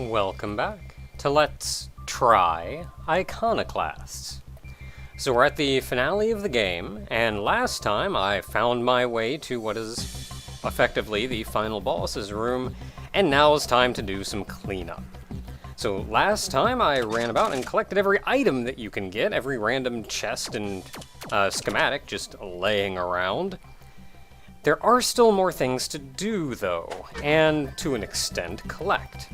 Welcome back to Let's Try Iconoclasts. So we're at the finale of the game, and last time I found my way to what is effectively the final boss's room, and now it's time to do some cleanup. So last time I ran about and collected every item that you can get, every random chest and schematic just laying around. There are still more things to do though, and to an extent collect.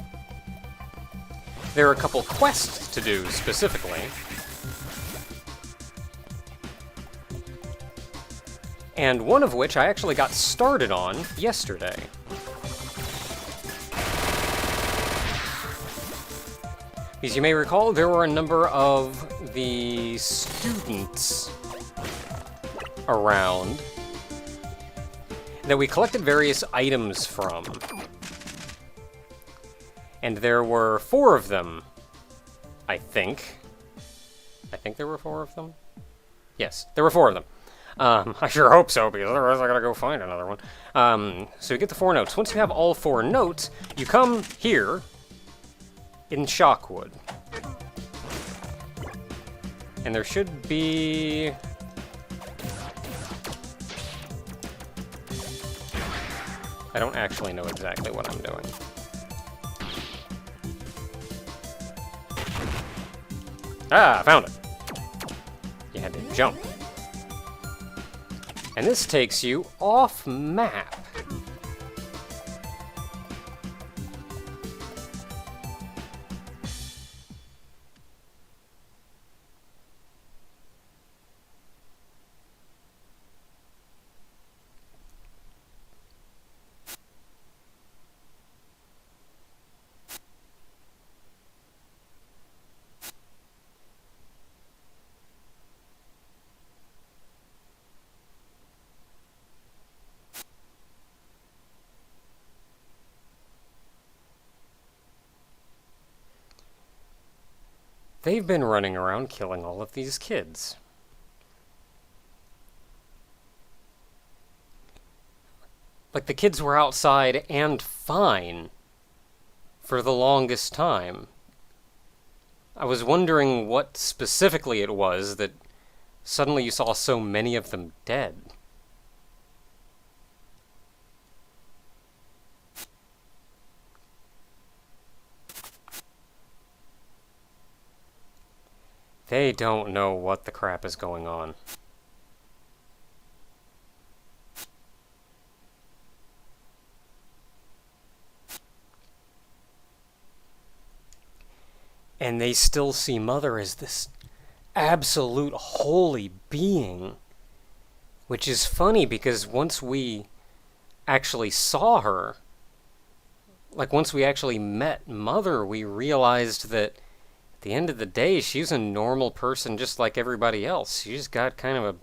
There are a couple quests to do specifically. And one of which I actually got started on yesterday. As you may recall, there were a number of the students around that we collected various items from. And there were 4 of them, I think. I think there were 4 of them? Yes, there were 4 of them. I sure hope so, because otherwise I gotta go find another one. So you get the 4 notes. Once you have all 4 notes, you come here in Shockwood. And there should be... I don't actually know exactly what I'm doing. Ah, I found it. You had to jump. And this takes you off map. They've been running around killing all of these kids. Like, the kids were outside and fine for the longest time. I was wondering what specifically it was that suddenly you saw so many of them dead. They don't know what the crap is going on. And they still see Mother as this absolute holy being. Which is funny because once we actually saw her, like once we actually met Mother, we realized that at the end of the day, she's a normal person just like everybody else. She's got kind of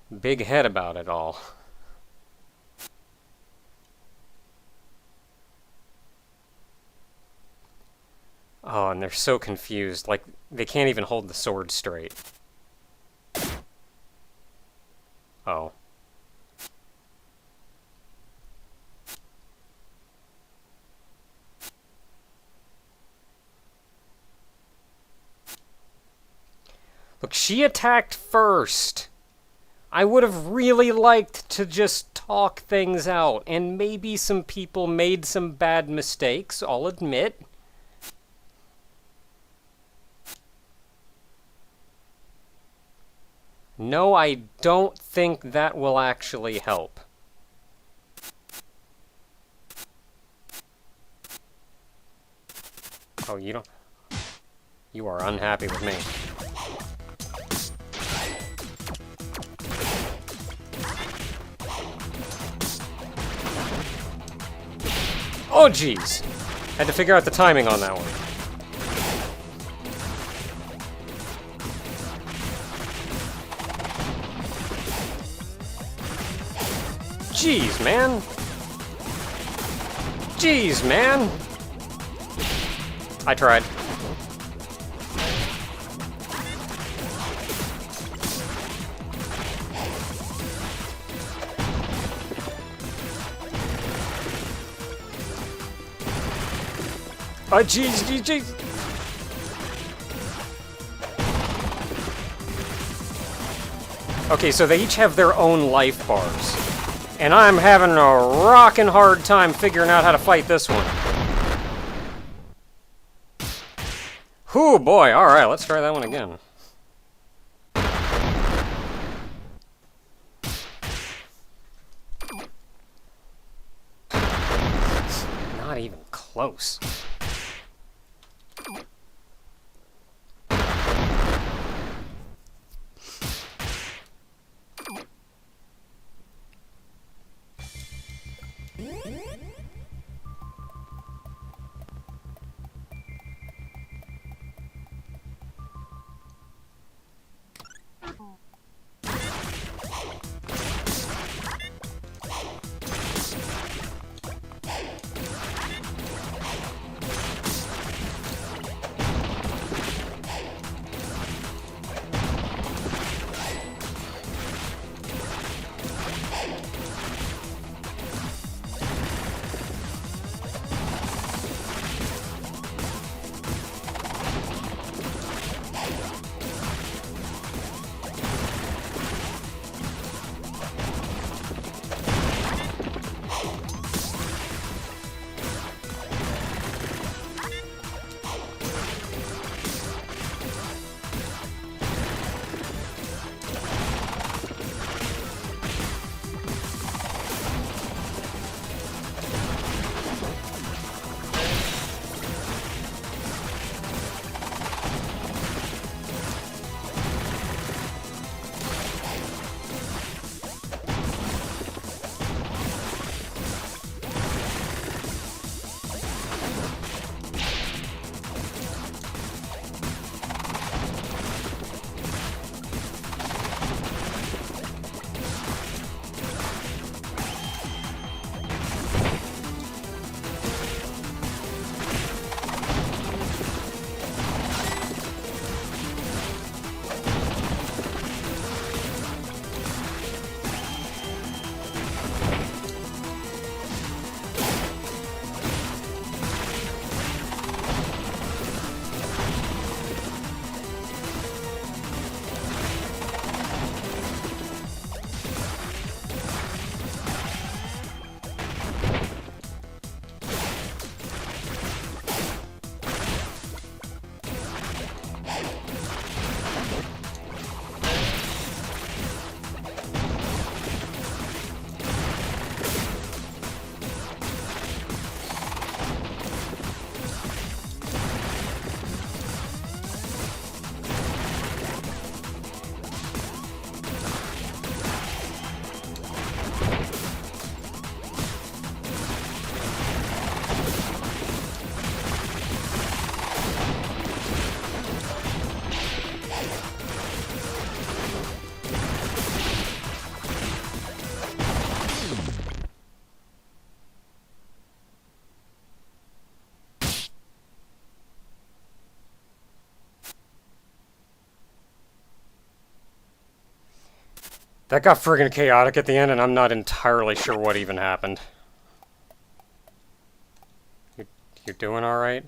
a big head about it all. Oh, and they're so confused. Like, they can't even hold the sword straight. Oh. Look, she attacked first. I would have really liked to just talk things out, and maybe some people made some bad mistakes, I'll admit. No, I don't think that will actually help. Oh, you don't... You are unhappy with me. Oh, jeez. Had to figure out the timing on that one. Jeez, man. Jeez, man. I tried. Oh, jeez, jeez, jeez! Okay, so they each have their own life bars. And I'm having a rockin' hard time figuring out how to fight this one. Whew, boy, alright, let's try that one again. Not even close. That got friggin' chaotic at the end, and I'm not entirely sure what even happened. You're doing alright?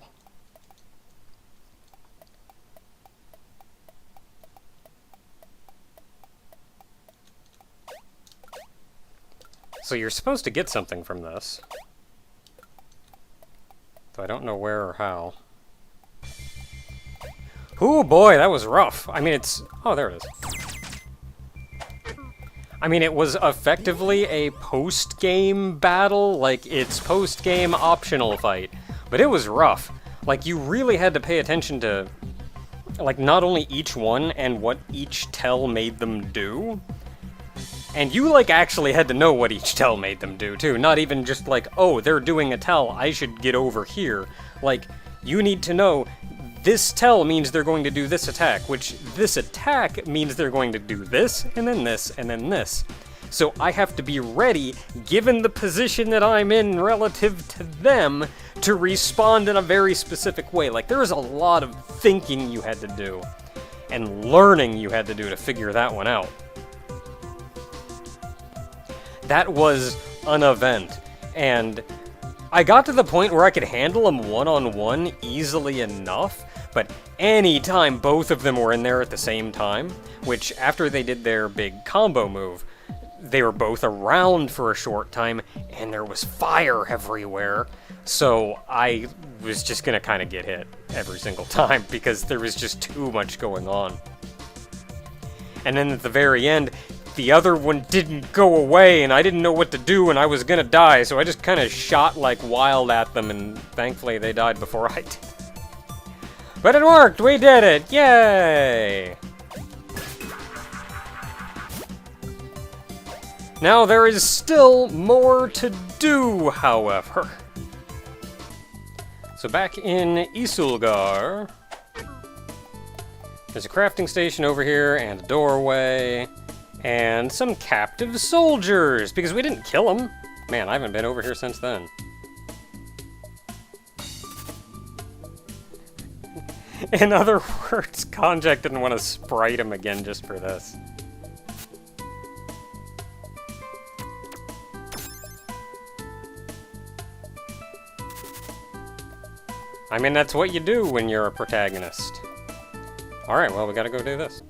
So you're supposed to get something from this. Though I don't know where or how. Ooh, boy, that was rough. I mean, it's... Oh, there it is. I mean, it was effectively a post-game battle, like, it's post-game optional fight. But it was rough. Like, you really had to pay attention to, like, not only each one and what each tell made them do, and you, like, actually had to know what each tell made them do, too. Not even just like, oh, they're doing a tell, I should get over here. Like, you need to know, this tell means they're going to do this attack, which this attack means they're going to do this, and then this, and then this. So I have to be ready, given the position that I'm in relative to them, to respond in a very specific way. Like, there is a lot of thinking you had to do, and learning you had to do to figure that one out. That was an event, and I got to the point where I could handle them one-on-one easily enough, but anytime both of them were in there at the same time, which after they did their big combo move, they were both around for a short time, and there was fire everywhere, so I was just gonna kind of get hit every single time because there was just too much going on. And then at the very end, the other one didn't go away, and I didn't know what to do, and I was gonna die, so I just kind of shot like wild at them, and thankfully they died before I did. But it worked! We did it! Yay! Now there is still more to do, however. So back in Isulgar, there's a crafting station over here, and a doorway, and some captive soldiers, because we didn't kill them. Man, I haven't been over here since then. In other words, Konjak didn't want to sprite him again just for this. I mean, that's what you do when you're a protagonist. Alright, well, we gotta go do this.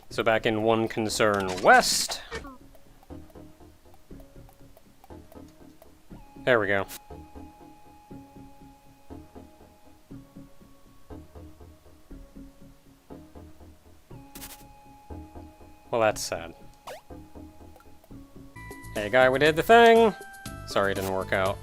So back in One Concern West. There we go. Well, that's sad. Hey, guy, we did the thing! Sorry it didn't work out.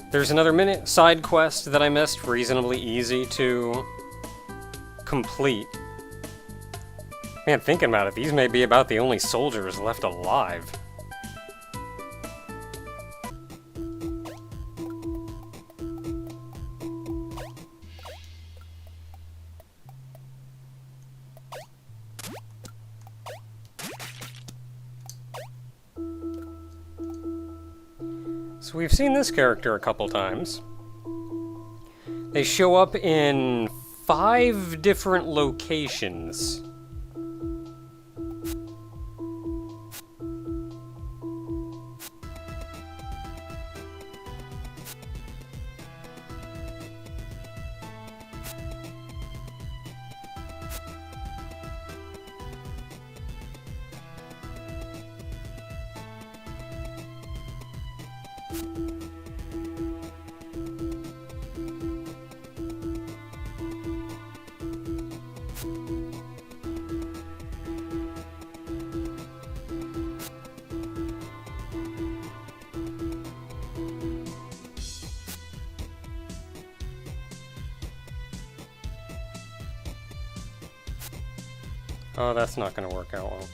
There's another side quest that I missed, reasonably easy to complete. Man, thinking about it, these may be about the only soldiers left alive. So we've seen this character a couple times. They show up in 5 different locations. Oh, that's not going to work out well.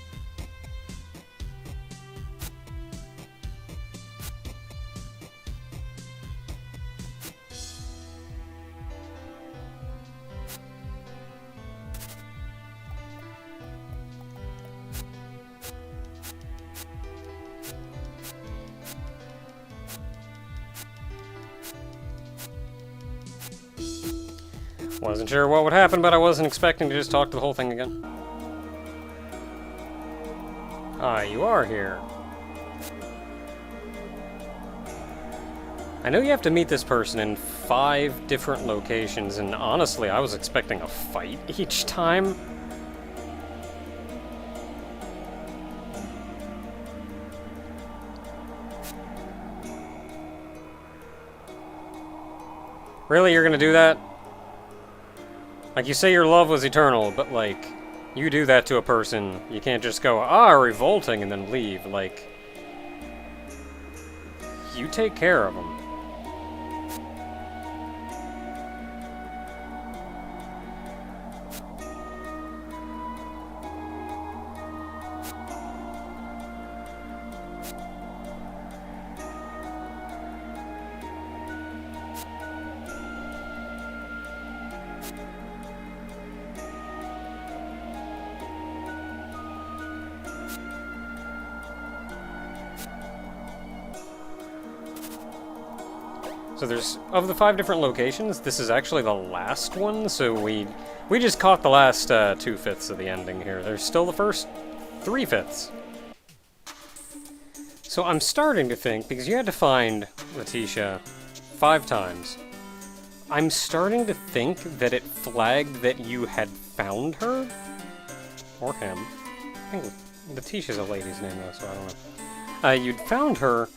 Wasn't sure what would happen, but I wasn't expecting to just talk to the whole thing again. Ah, you are here. I know you have to meet this person in 5 different locations, and honestly, I was expecting a fight each time. Really, you're gonna do that? Like, you say your love was eternal, but, like, you do that to a person. You can't just go, ah, revolting, and then leave. Like, you take care of them. So there's, of the 5 different locations, this is actually the last one, so we just caught the last 2/5 of the ending here. There's still the first 3/5. So I'm starting to think, because you had to find Letitia 5 times, I'm starting to think that it flagged that you had found her, or him. I think Letitia's a lady's name though, so I don't know. You'd found her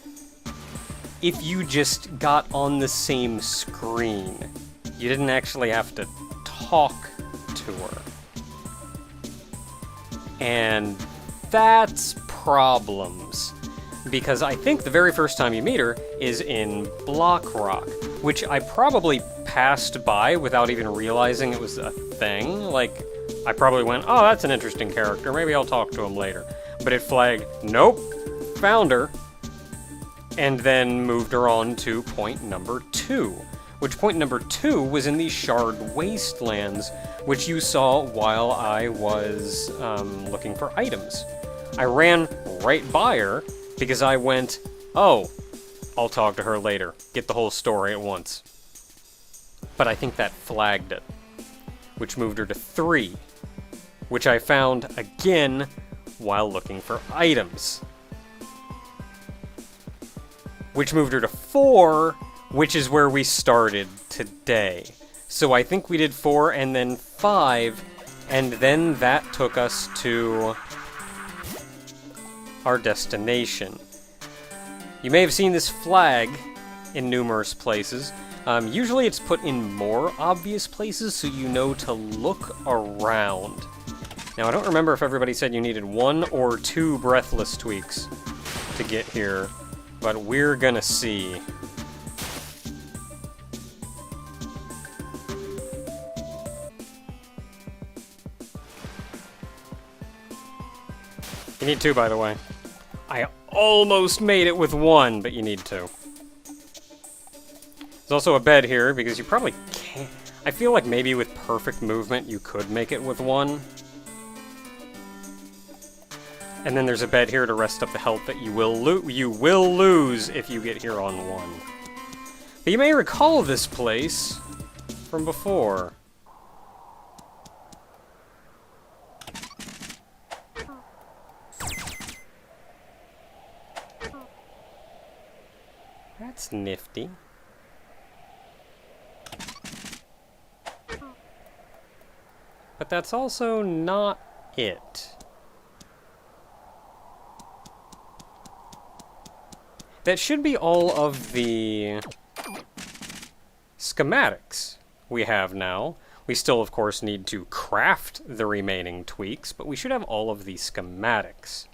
if you just got on the same screen. You didn't actually have to talk to her. And that's problems. Because I think the very first time you meet her is in Block Rock, which I probably passed by without even realizing it was a thing. Like, I probably went, oh, that's an interesting character, maybe I'll talk to him later. But it flagged, nope, found her, and then moved her on to point number 2, which point number 2 was in the Shard Wastelands, which you saw while I was looking for items. I ran right by her, because I went, oh, I'll talk to her later. Get the whole story at once. But I think that flagged it, which moved her to 3, which I found again while looking for items. Which moved her to 4, which is where we started today. So I think we did 4 and then 5, and then that took us to our destination. You may have seen this flag in numerous places. Usually it's put in more obvious places so you know to look around. Now I don't remember if everybody said you needed 1 or 2 breathless tweaks to get here, but we're gonna see. You need 2, by the way. I almost made it with 1, but you need 2. There's also a bed here, because you probably can't... I feel like maybe with perfect movement you could make it with 1. And then there's a bed here to rest up the health that you will lose if you get here on 1. But you may recall this place from before. That's nifty. But that's also not it. That should be all of the schematics we have now. We still, of course, need to craft the remaining tweaks, but we should have all of the schematics.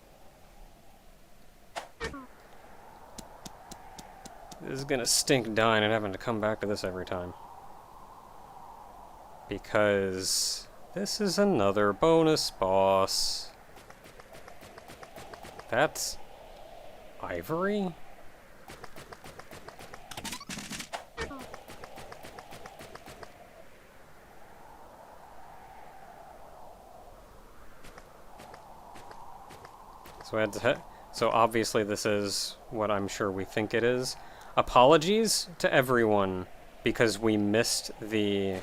This is gonna stink dying and having to come back to this every time. Because this is another bonus boss. That's Ivory? So obviously this is what I'm sure we think it is. Apologies to everyone, because we missed the...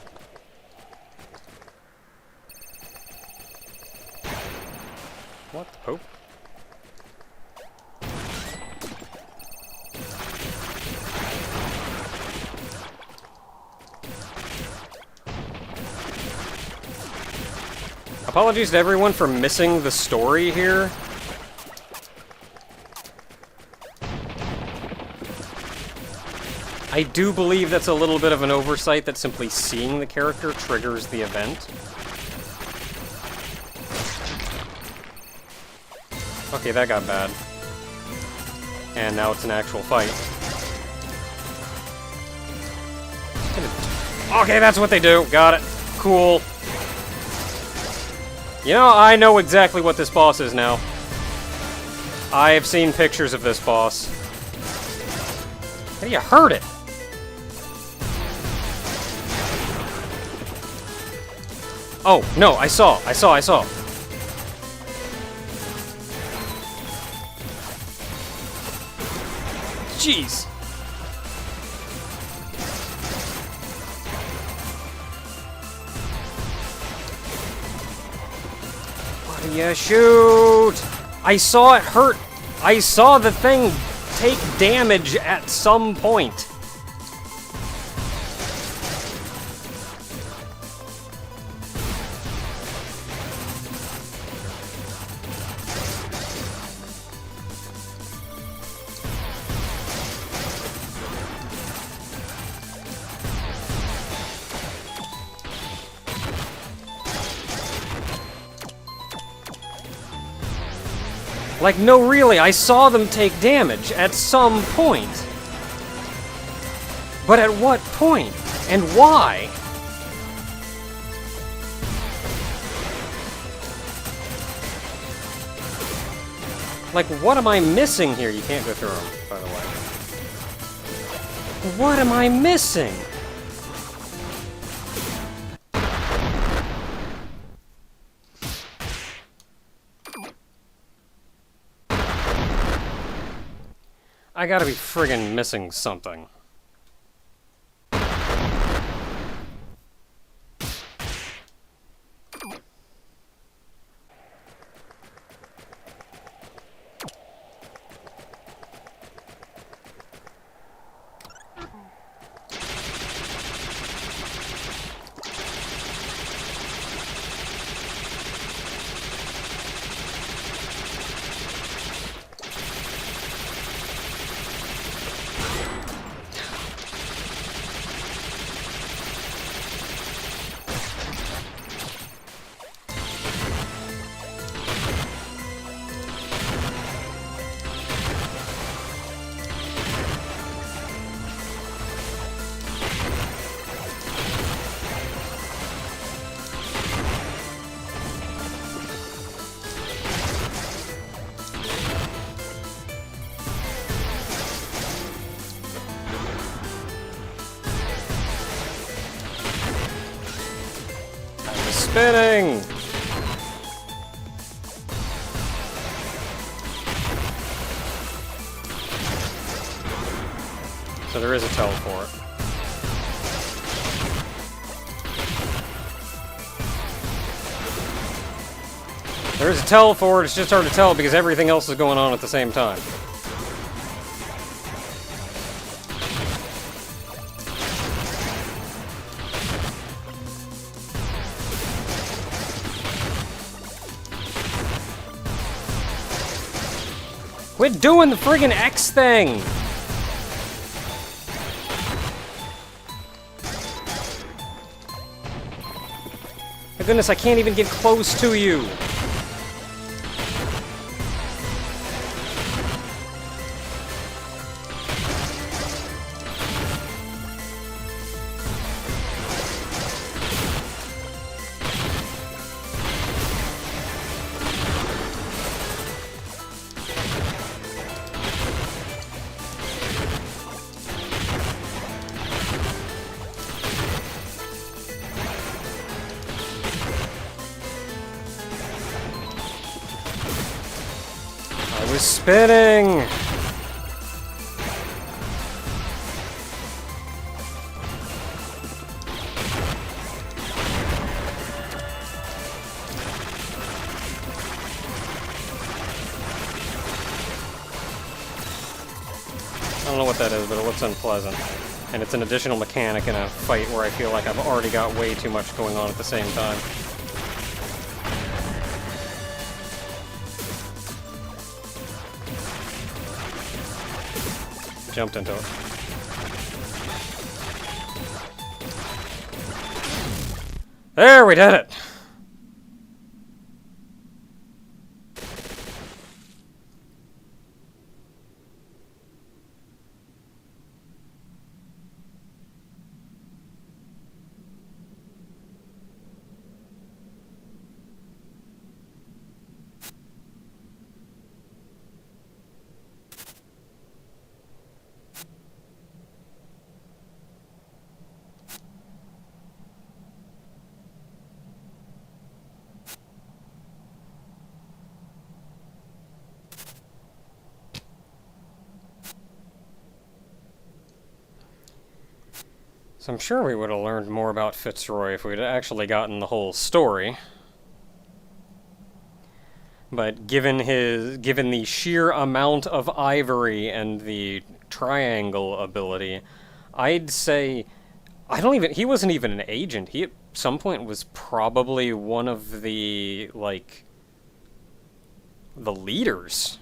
What the Pope? Apologies to everyone for missing the story here. I do believe that's a little bit of an oversight, that simply seeing the character triggers the event. Okay, that got bad. And now it's an actual fight. Okay, that's what they do. Got it. Cool. You know, I know exactly what this boss is now. I have seen pictures of this boss. Hey, you heard it! Oh, no, I saw. Jeez. Yeah, shoot! I saw it hurt! I saw the thing take damage at some point. Like, no, really, I saw them take damage at some point. But at what point? And why? Like, what am I missing here? You can't go through them, by the way. What am I missing? I gotta be friggin' missing something. Spinning! So there is a teleport. There is a teleport, it's just hard to tell because everything else is going on at the same time. Quit doing the friggin' X thing! My goodness, I can't even get close to you! I was spinning! I don't know what that is, but it looks unpleasant. And it's an additional mechanic in a fight where I feel like I've already got way too much going on at the same time. Jumped into it. There, we did it! So I'm sure we would have learned more about Fitzroy if we'd actually gotten the whole story. But given the sheer amount of ivory and the triangle ability, I'd say he wasn't even an agent. He at some point was probably one of the the leaders.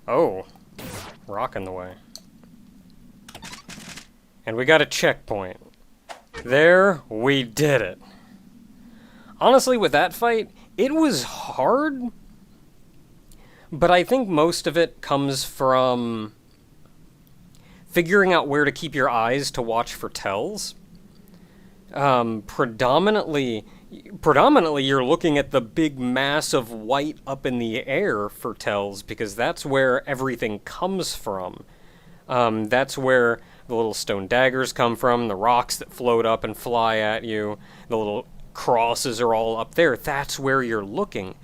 Oh, rocking the way. And we got a checkpoint. There, we did it. Honestly, with that fight, it was hard, but I think most of it comes from figuring out where to keep your eyes to watch for tells. Predominantly you're looking at the big mass of white up in the air for tells, because that's where everything comes from. That's where the little stone daggers come from, the rocks that float up and fly at you, the little crosses are all up there. That's where you're looking.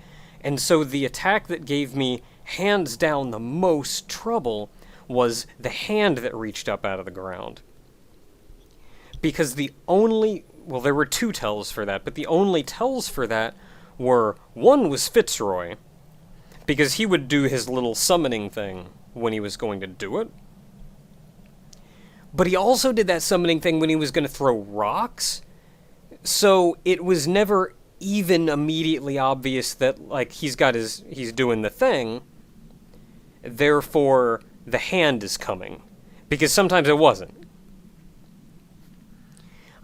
And so the attack that gave me hands down the most trouble was the hand that reached up out of the ground. Because there were two tells for that, but the only tells for that were, one was Fitzroy, because he would do his little summoning thing when he was going to do it. But he also did that summoning thing when he was going to throw rocks, so it was never even immediately obvious that, he's doing the thing, therefore the hand is coming. Because sometimes it wasn't.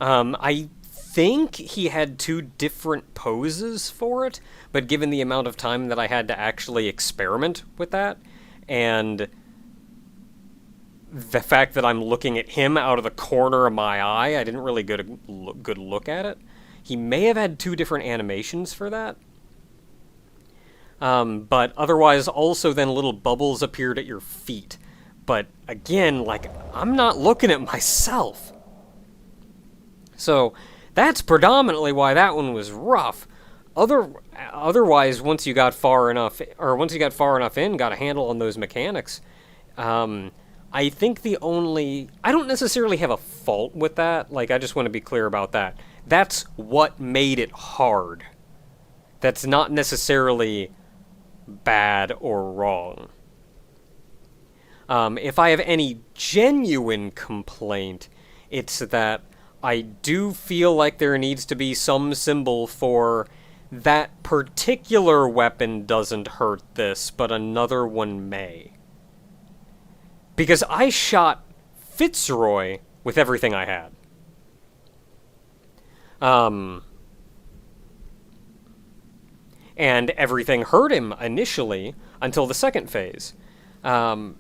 I think he had two different poses for it, but given the amount of time that I had to actually experiment with that, and the fact that I'm looking at him out of the corner of my eye, I didn't really get a good look at it. He may have had two different animations for that. But otherwise, also then little bubbles appeared at your feet. But again, I'm not looking at myself. So that's predominantly why that one was rough. Otherwise, once you got far enough in, got a handle on those mechanics, I think I don't necessarily have a fault with that. I just want to be clear about that. That's what made it hard. That's not necessarily bad or wrong. If I have any genuine complaint, it's that I do feel like there needs to be some symbol for that particular weapon doesn't hurt this, but another one may. Because I shot Fitzroy with everything I had. And everything hurt him initially until the second phase. In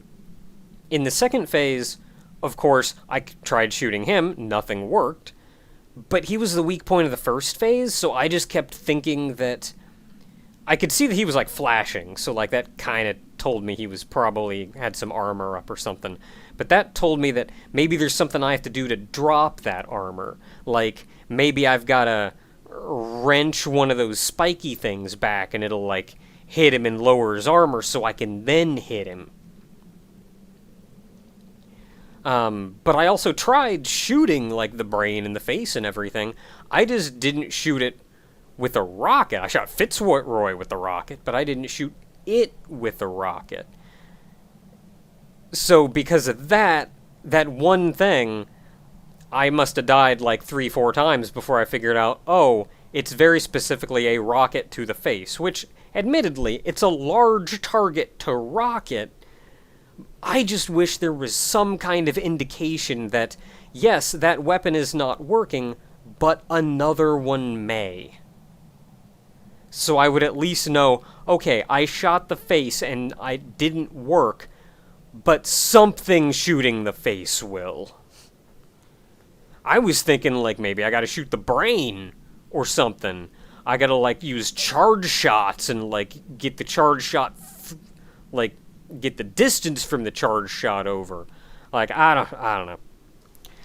the second phase, of course, I tried shooting him, nothing worked, but he was the weak point of the first phase, so I just kept thinking that I could see that he was, like, flashing, so, like, that kind of told me he was probably had some armor up or something. But that told me that maybe there's something I have to do to drop that armor. Like, maybe I've got to wrench one of those spiky things back and it'll, like, hit him and lower his armor so I can then hit him. But I also tried shooting, like, the brain in the face and everything. I just didn't shoot it with a rocket. I shot Fitzroy with the rocket, but I didn't shoot it with a rocket. So because of that one thing, I must have died like 3-4 times before I figured out, oh, it's very specifically a rocket to the face, which, admittedly, it's a large target to rocket. I just wish there was some kind of indication that, yes, that weapon is not working, but another one may. So I would at least know, okay, I shot the face and I didn't work, but something shooting the face will. I was thinking, like, maybe I gotta shoot the brain or something. I gotta, like, use charge shots and, like, get the charge shot, like, get the distance from the charge shot over. Like, I don't know.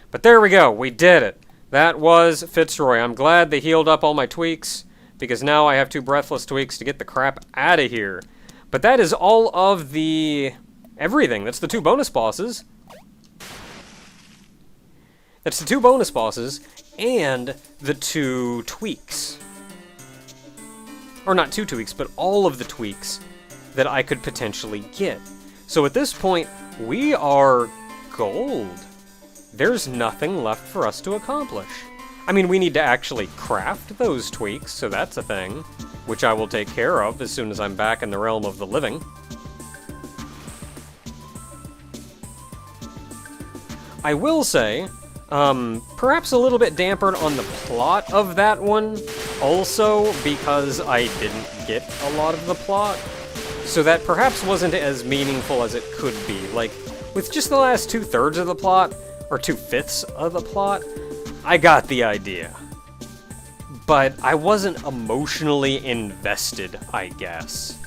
But there we go, we did it. That was Fitzroy. I'm glad they healed up all my tweaks, because now I have 2 breathless tweaks to get the crap out of here. But that is all of the everything. That's the 2 bonus bosses. That's the 2 bonus bosses and the 2 tweaks. Or not 2 tweaks, but all of the tweaks that I could potentially get. So at this point, we are gold. There's nothing left for us to accomplish. I mean, we need to actually craft those tweaks, so that's a thing, which I will take care of as soon as I'm back in the realm of the living. I will say, perhaps a little bit dampered on the plot of that one, also because I didn't get a lot of the plot, so that perhaps wasn't as meaningful as it could be. Like, with just the last 2/3 of the plot, or 2/5 of the plot, I got the idea. But I wasn't emotionally invested, I guess.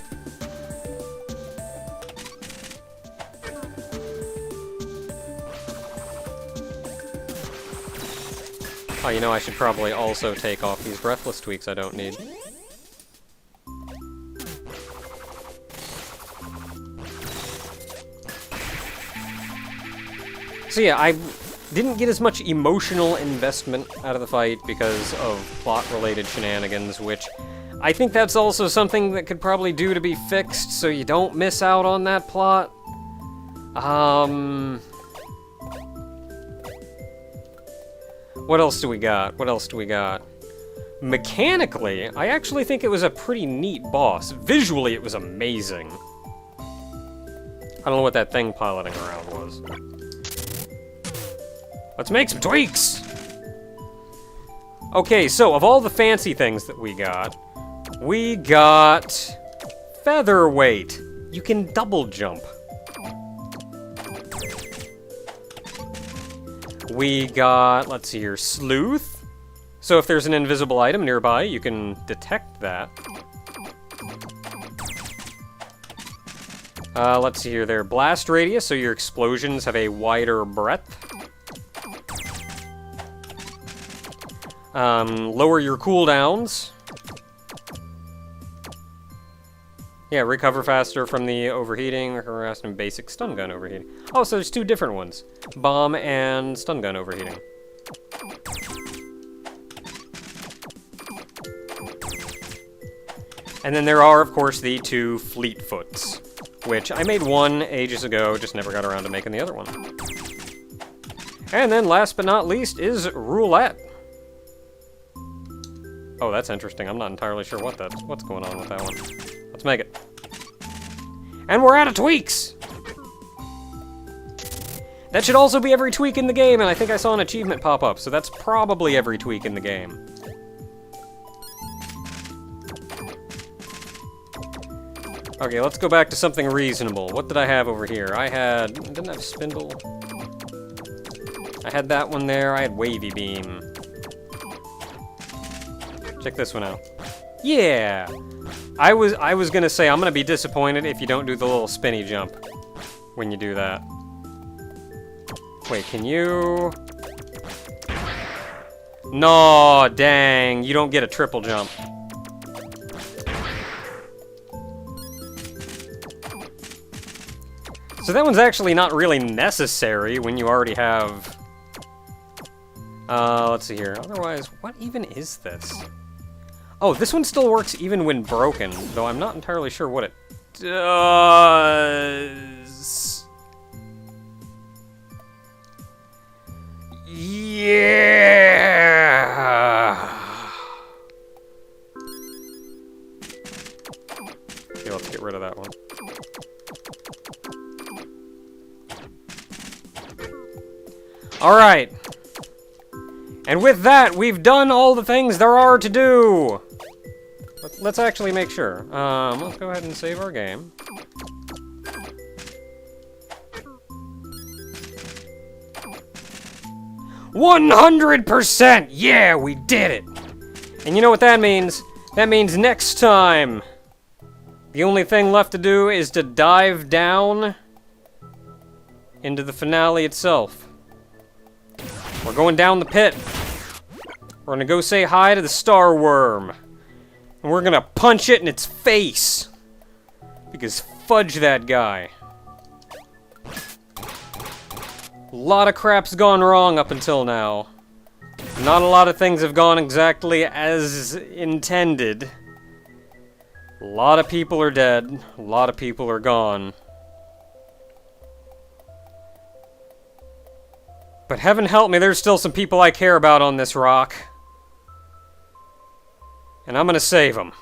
Oh, you know, I should probably also take off these breathless tweaks I don't need. So yeah, I didn't get as much emotional investment out of the fight because of plot-related shenanigans, which I think that's also something that could probably do to be fixed so you don't miss out on that plot. What else do we got? What else do we got? Mechanically, I actually think it was a pretty neat boss. Visually, it was amazing. I don't know what that thing piloting around was. Let's make some tweaks! Okay, so of all the fancy things that we got featherweight. You can double jump. We got, let's see here, sleuth. So if there's an invisible item nearby, you can detect that. Let's see here, there, blast radius, so your explosions have a wider breadth. Lower your cooldowns. Yeah, recover faster from the overheating, recover faster from basic stun gun overheating. Oh, so there's 2 different ones. Bomb and stun gun overheating. And then there are, of course, the 2 Fleetfoots, which I made one ages ago, just never got around to making the other one. And then last but not least is roulette. Oh, that's interesting. I'm not entirely sure what's going on with that one. Let's make it. And we're out of tweaks! That should also be every tweak in the game, and I think I saw an achievement pop up, so that's probably every tweak in the game. Okay, let's go back to something reasonable. What did I have over here? Didn't I have spindle? I had that one there, I had wavy beam. Check this one out. Yeah! I was gonna say, I'm gonna be disappointed if you don't do the little spinny jump when you do that. Wait, can you... No, dang, you don't get a triple jump. So that one's actually not really necessary when you already have... let's see here. Otherwise, what even is this? Oh, this one still works even when broken, though I'm not entirely sure what it does. Yeah! Okay, let's get rid of that one. Alright. And with that, we've done all the things there are to do! Let's actually make sure. Let's go ahead and save our game. "100%! Yeah, we did it!" And you know what that means? That means next time, the only thing left to do is to dive down into the finale itself. We're going down the pit. We're gonna go say hi to the star worm. And we're gonna punch it in its face. Because fudge that guy. A lot of crap's gone wrong up until now. Not a lot of things have gone exactly as intended. A lot of people are dead. A lot of people are gone. But heaven help me, there's still some people I care about on this rock. And I'm gonna save them.